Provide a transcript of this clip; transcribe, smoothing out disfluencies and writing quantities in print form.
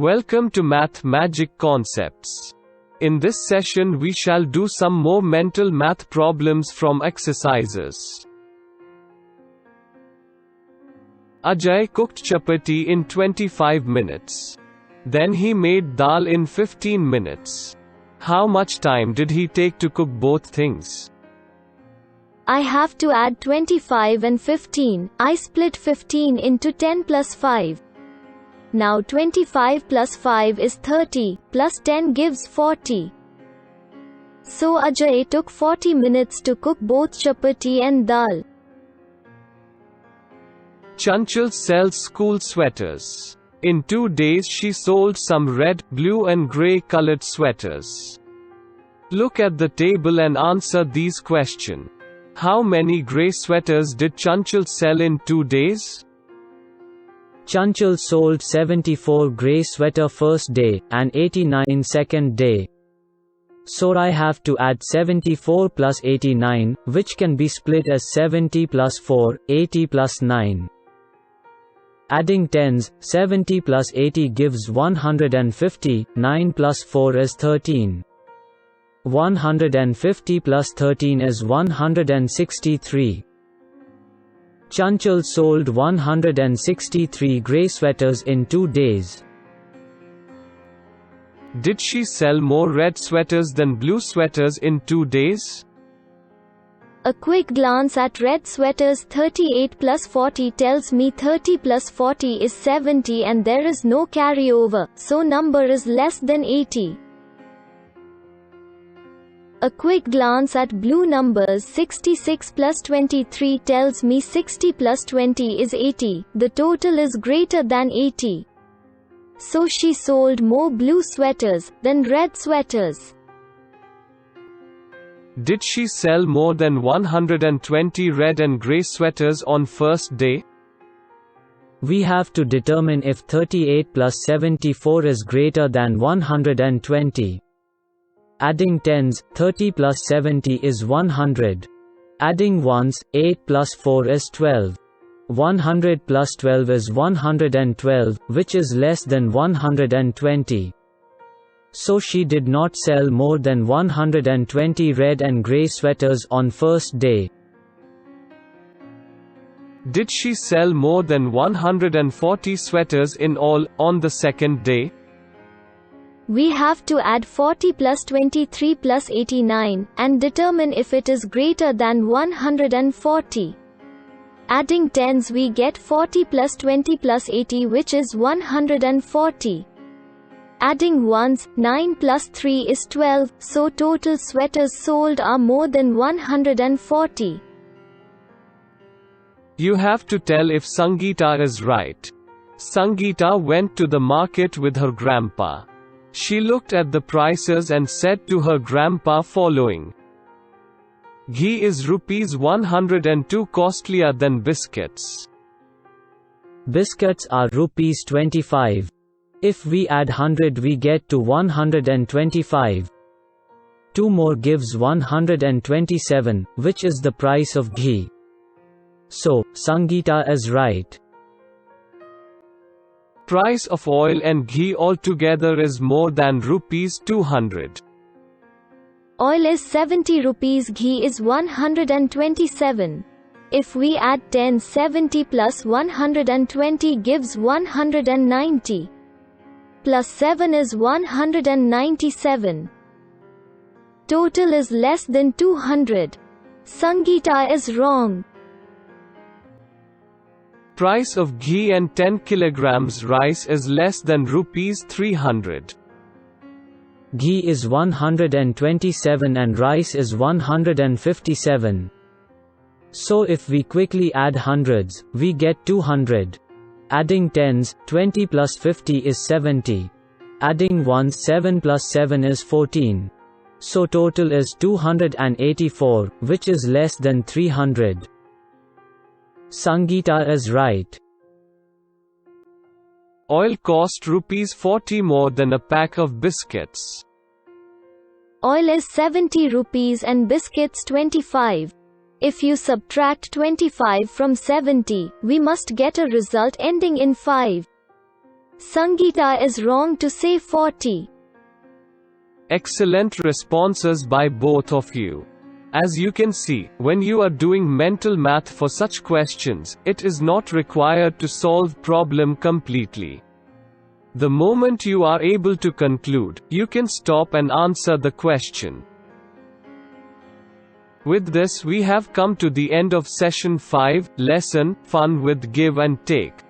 Welcome to Math Magic Concepts. In this session we shall do some more mental math problems from exercises. Ajay cooked chapati in 25 minutes. Then he made dal in 15 minutes. How much time did he take to cook both things? I have to add 25 and 15. I split 15 into 10 plus 5. Now 25 plus 5 is 30, plus 10 gives 40. So Ajay took 40 minutes to cook both chapati and dal. Chanchal sells school sweaters. In 2 days she sold some red, blue and grey colored sweaters. Look at the table and answer these questions. How many grey sweaters did Chanchal sell in 2 days? Chanchal sold 74 grey sweater first day, and 89 second day. So I have to add 74 plus 89, which can be split as 70 plus 4, 80 plus 9. Adding tens, 70 plus 80 gives 150, 9 plus 4 is 13. 150 plus 13 is 163. Chanchal sold 163 grey sweaters in 2 days. Did she sell more red sweaters than blue sweaters in 2 days? A quick glance at red sweaters. 38 plus 40 tells me 30 plus 40 is 70 and there is no carryover, so number is less than 80. A quick glance at blue numbers. 66 plus 23 tells me 60 plus 20 is 80, the total is greater than 80. So she sold more blue sweaters than red sweaters. Did she sell more than 120 red and grey sweaters on first day? We have to determine if 38 plus 74 is greater than 120. Adding tens, 30 plus 70 is 100. Adding ones, 8 plus 4 is 12. 100 plus 12 is 112, which is less than 120. So she did not sell more than 120 red and grey sweaters on first day. Did she sell more than 140 sweaters in all, on the second day? We have to add 40 plus 23 plus 89, and determine if it is greater than 140. Adding tens we get 40 plus 20 plus 80, which is 140. Adding ones, 9 plus 3 is 12, so total sweaters sold are more than 140. You have to tell if Sangeeta is right. Sangeeta went to the market with her grandpa. She looked at the prices and said to her grandpa following. Ghee is rupees 102 costlier than biscuits. Biscuits are rupees 25. If we add 100 we get to 125. 2 more gives 127, which is the price of ghee. So, Sangeeta is right. Price of oil and ghee altogether is more than rupees 200. Oil is 70 rupees, ghee is 127. If we add 10, 70 plus 120 gives 190. Plus 7 is 197. Total is less than 200. Sangeeta is wrong. Price of ghee and 10 kilograms rice is less than rupees 300. Ghee is 127 and rice is 157. So if we quickly add hundreds, we get 200. Adding tens, 20 plus 50 is 70. Adding ones, 7 plus 7 is 14. So total is 284, which is less than 300. Sangeeta is right. Oil cost rupees 40 more than a pack of biscuits. Oil is 70 rupees and biscuits 25. If you subtract 25 from 70, we must get a result ending in 5. Sangeeta is wrong to say 40. Excellent responses by both of you. As you can see, when you are doing mental math for such questions, it is not required to solve problem completely. The moment you are able to conclude, you can stop and answer the question. With this we have come to the end of session 5, lesson, Fun with Give and Take.